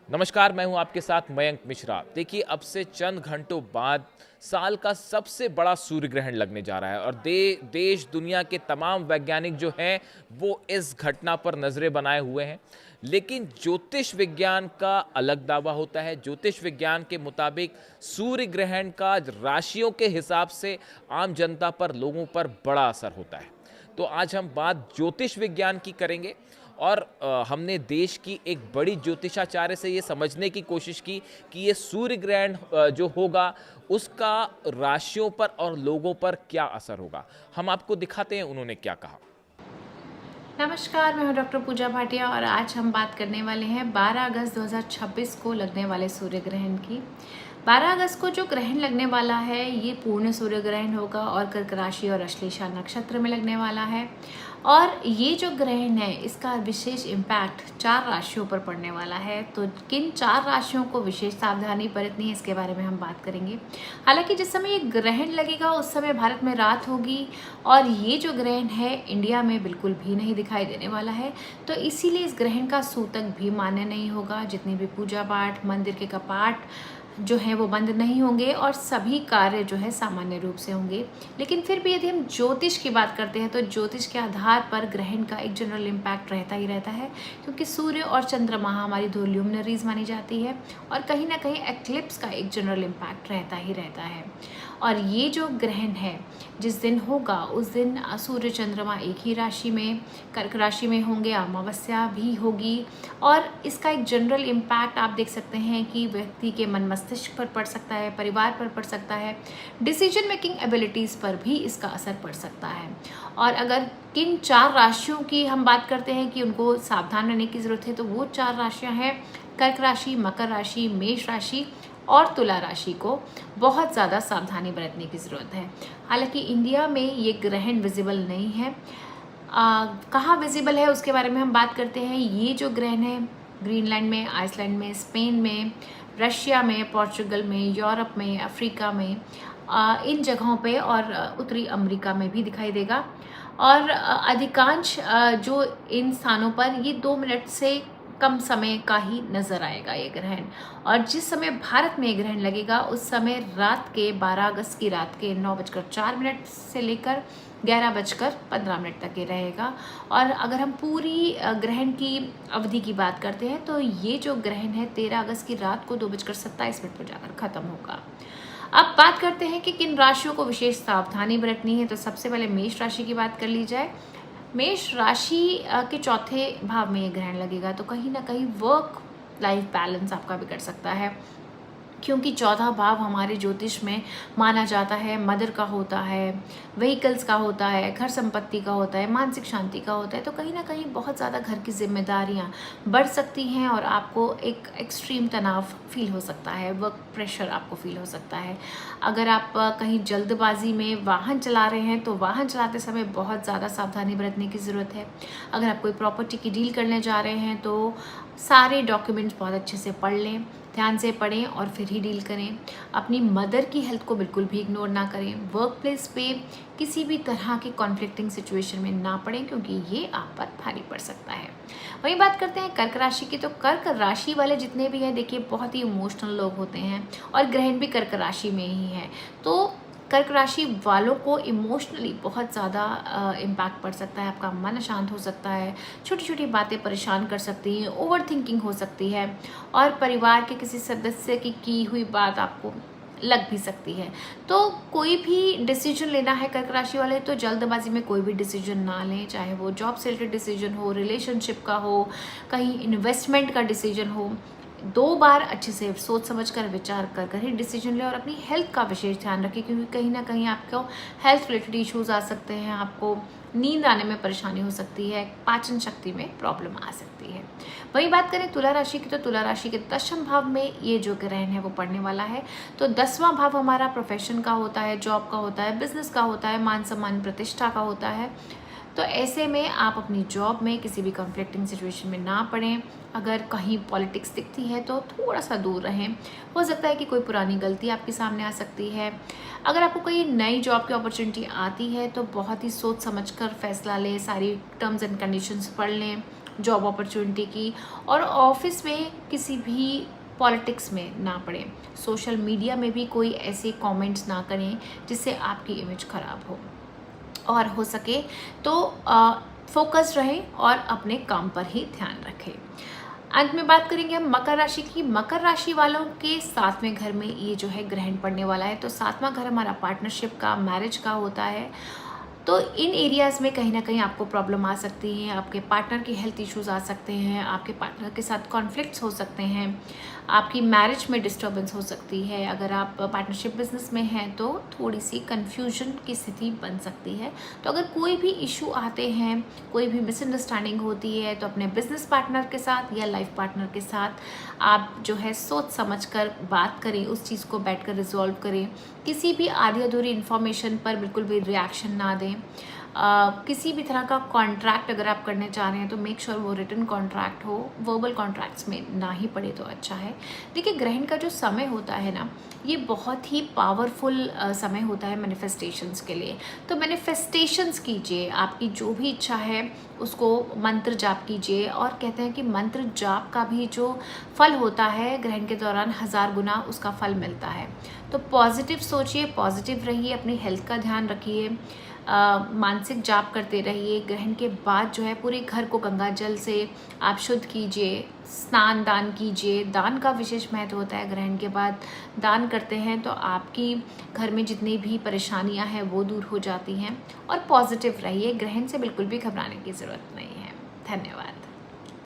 नमस्कार, मैं हूं आपके साथ मयंक मिश्रा। देखिए, अब से चंद घंटों बाद साल का सबसे बड़ा सूर्य ग्रहण लगने जा रहा है और देश दुनिया के तमाम वैज्ञानिक जो हैं वो इस घटना पर नज़रें बनाए हुए हैं। लेकिन ज्योतिष विज्ञान का अलग दावा होता है। ज्योतिष विज्ञान के मुताबिक सूर्य ग्रहण का राशियों के हिसाब से आम जनता पर, लोगों पर बड़ा असर होता है। तो आज हम बात ज्योतिष विज्ञान की करेंगे और हमने देश की एक बड़ी ज्योतिषाचार्य से ये समझने की कोशिश की कि ये सूर्य ग्रहण जो होगा उसका राशियों पर और लोगों पर क्या असर होगा। हम आपको दिखाते हैं उन्होंने क्या कहा। नमस्कार, मैं हूं डॉक्टर पूजा भाटिया और आज हम बात करने वाले हैं 12 अगस्त 2026 को लगने वाले सूर्य ग्रहण की। 12 अगस्त को जो ग्रहण लगने वाला है ये पूर्ण सूर्य ग्रहण होगा और कर्क राशि और अश्लेषा नक्षत्र में लगने वाला है। और ये जो ग्रहण है इसका विशेष इम्पैक्ट 4 राशियों पर पड़ने वाला है। तो किन 4 राशियों को विशेष सावधानी बरतनी है इसके बारे में हम बात करेंगे। हालांकि जिस समय ये ग्रहण लगेगा उस समय भारत में रात होगी और ये जो ग्रहण है इंडिया में बिल्कुल भी नहीं दिखाई देने वाला है। तो इसीलिए इस ग्रहण का सूतक भी मान्य नहीं होगा। जितनी भी पूजा पाठ, मंदिर के कपाट जो है वो बंद नहीं होंगे और सभी कार्य जो है सामान्य रूप से होंगे। लेकिन फिर भी यदि हम ज्योतिष की बात करते हैं तो ज्योतिष के आधार पर ग्रहण का एक जनरल इम्पैक्ट रहता ही रहता है, क्योंकि सूर्य और चंद्रमा हमारी दो ल्यूमिनरीज मानी जाती है और कहीं ना कहीं एक्लिप्स का एक जनरल इम्पैक्ट रहता ही रहता है। और ये जो ग्रहण है जिस दिन होगा उस दिन सूर्य चंद्रमा एक ही राशि में, कर्क राशि में होंगे, अमावस्या भी होगी। और इसका एक जनरल इम्पैक्ट आप देख सकते हैं कि व्यक्ति के मन मस्तिष्क पर पड़ सकता है, परिवार पर पड़ सकता है, डिसीजन मेकिंग एबिलिटीज़ पर भी इसका असर पड़ सकता है। और अगर किन 4 राशियों की हम बात करते हैं कि उनको सावधान रहने की ज़रूरत है तो वो 4 राशियाँ हैं कर्क राशि, मकर राशि, मेष राशि और तुला राशि को बहुत ज़्यादा सावधानी बरतने की ज़रूरत है। हालांकि इंडिया में ये ग्रहण विजिबल नहीं है। कहाँ विजिबल है उसके बारे में हम बात करते हैं। ये जो ग्रहण है ग्रीनलैंड में, आइसलैंड में, स्पेन में, रशिया में, पोर्चुगल में, यूरोप में, अफ्रीका में, इन जगहों पे और उत्तरी अमेरिका में भी दिखाई देगा। और अधिकांश जो इन स्थानों पर ये 2 मिनट से कम समय का ही नजर आएगा ये ग्रहण। और जिस समय भारत में ये ग्रहण लगेगा उस समय रात के 12 अगस्त की रात के 9:04 से लेकर 11:15 तक ये रहेगा। और अगर हम पूरी ग्रहण की अवधि की बात करते हैं तो ये जो ग्रहण है 13 अगस्त की रात को 2:27 पर जाकर खत्म होगा। अब बात करते हैं कि किन राशियों को विशेष सावधानी बरतनी है। तो सबसे पहले मेष राशि की बात कर ली जाए। मेष राशि के चौथे भाव में ये ग्रहण लगेगा तो कहीं ना कहीं वर्क लाइफ बैलेंस आपका बिगड़ सकता है, क्योंकि चौथा भाव हमारे ज्योतिष में माना जाता है मदर का होता है, व्हीकल्स का होता है, घर संपत्ति का होता है, मानसिक शांति का होता है। तो कहीं ना कहीं बहुत ज़्यादा घर की जिम्मेदारियां बढ़ सकती हैं और आपको एक एक्सट्रीम तनाव फील हो सकता है, वर्क प्रेशर आपको फील हो सकता है। अगर आप कहीं जल्दबाजी में वाहन चला रहे हैं तो वाहन चलाते समय बहुत ज़्यादा सावधानी बरतने की ज़रूरत है। अगर आप कोई प्रॉपर्टी की डील करने जा रहे हैं तो सारे डॉक्यूमेंट्स बहुत अच्छे से पढ़ लें, ध्यान से पढ़ें और फिर ही डील करें। अपनी मदर की हेल्थ को बिल्कुल भी इग्नोर ना करें। वर्क प्लेस पे किसी भी तरह की कॉन्फ्लिक्टिंग सिचुएशन में ना पड़ें, क्योंकि ये आप पर भारी पड़ सकता है। वहीं बात करते हैं कर्क राशि की। तो कर्क राशि वाले जितने भी हैं देखिए बहुत ही इमोशनल लोग होते हैं और ग्रहण भी कर्क राशि में ही है। तो कर्क राशि वालों को इमोशनली बहुत ज़्यादा इम्पैक्ट पड़ सकता है। आपका मन अशांत हो सकता है, छोटी छोटी बातें परेशान कर सकती हैं, ओवर थिंकिंग हो सकती है और परिवार के किसी सदस्य की हुई बात आपको लग भी सकती है। तो कोई भी डिसीजन लेना है कर्क राशि वाले तो जल्दबाजी में कोई भी डिसीजन ना लें, चाहे वो जॉब से रिलेटेड डिसीजन हो, रिलेशनशिप का हो, कहीं इन्वेस्टमेंट का डिसीजन हो। 2 बार अच्छे से सोच समझ कर विचार कर कर ही डिसीजन लें और अपनी हेल्थ का विशेष ध्यान रखें, क्योंकि कहीं ना कहीं आपको हेल्थ रिलेटेड इश्यूज आ सकते हैं, आपको नींद आने में परेशानी हो सकती है, पाचन शक्ति में प्रॉब्लम आ सकती है। वही बात करें तुला राशि की। तो तुला राशि के 10वें भाव में ये जो ग्रहण है वो पड़ने वाला है। तो 10वां भाव हमारा प्रोफेशन का होता है, जॉब का होता है, बिजनेस का होता है, मान सम्मान प्रतिष्ठा का होता है। तो ऐसे में आप अपनी जॉब में किसी भी कॉन्फ्लिक्टिंग सिचुएशन में ना पड़ें। अगर कहीं पॉलिटिक्स दिखती है तो थोड़ा सा दूर रहें। हो सकता है कि कोई पुरानी गलती आपके सामने आ सकती है। अगर आपको कोई नई जॉब की अपॉर्चुनिटी आती है तो बहुत ही सोच समझकर फैसला लें, सारी टर्म्स एंड कंडीशंस पढ़ लें जॉब अपॉर्चुनिटी की, और ऑफिस में किसी भी पॉलिटिक्स में ना पड़े, सोशल मीडिया में भी कोई ऐसे कमेंट्स ना करें जिससे आपकी इमेज ख़राब हो, और हो सके तो फोकस रहे और अपने काम पर ही ध्यान रखें। अंत में बात करेंगे हम मकर राशि की। मकर राशि वालों के 7वें घर में ये जो है ग्रहण पड़ने वाला है, तो 7वां घर हमारा पार्टनरशिप का, मैरिज का होता है। तो इन एरियाज़ में कहीं ना कहीं आपको प्रॉब्लम आ सकती है, आपके पार्टनर की हेल्थ इश्यूज आ सकते हैं, आपके पार्टनर के साथ कॉन्फ्लिक्ट्स हो सकते हैं, आपकी मैरिज में डिस्टर्बेंस हो सकती है। अगर आप पार्टनरशिप बिजनेस में हैं तो थोड़ी सी कन्फ्यूजन की स्थिति बन सकती है। तो अगर कोई भी इशू आते हैं, कोई भी मिसअंडरस्टैंडिंग होती है, तो अपने बिजनेस पार्टनर के साथ या लाइफ पार्टनर के साथ आप जो है सोच समझ कर बात करें, उस चीज़ को बैठकर रिजॉल्व करें। किसी भी आधी अधूरी इन्फॉर्मेशन पर बिल्कुल भी रिएक्शन ना दें। किसी भी तरह का कॉन्ट्रैक्ट अगर आप करने चाह रहे हैं तो मेक श्योर वो रिटन कॉन्ट्रैक्ट हो, वर्बल कॉन्ट्रैक्ट्स में ना ही पड़े तो अच्छा है। देखिए, ग्रहण का जो समय होता है ना, ये बहुत ही पावरफुल समय होता है मैनिफेस्टेशंस के लिए। तो मैनिफेस्टेशंस कीजिए, आपकी जो भी इच्छा है उसको मंत्र जाप कीजिए, और कहते हैं कि मंत्र जाप का भी जो फल होता है ग्रहण के दौरान 1000 गुना उसका फल मिलता है। तो पॉजिटिव सोचिए, पॉजिटिव रहिए, अपनी हेल्थ का ध्यान रखिए, मानसिक जाप करते रहिए। ग्रहण के बाद जो है पूरे घर को गंगा जल से आप शुद्ध कीजिए, स्नान दान कीजिए। दान का विशेष महत्व होता है। ग्रहण के बाद दान करते हैं तो आपकी घर में जितनी भी परेशानियां हैं वो दूर हो जाती हैं। और पॉजिटिव रहिए, ग्रहण से बिल्कुल भी घबराने की ज़रूरत नहीं है। धन्यवाद।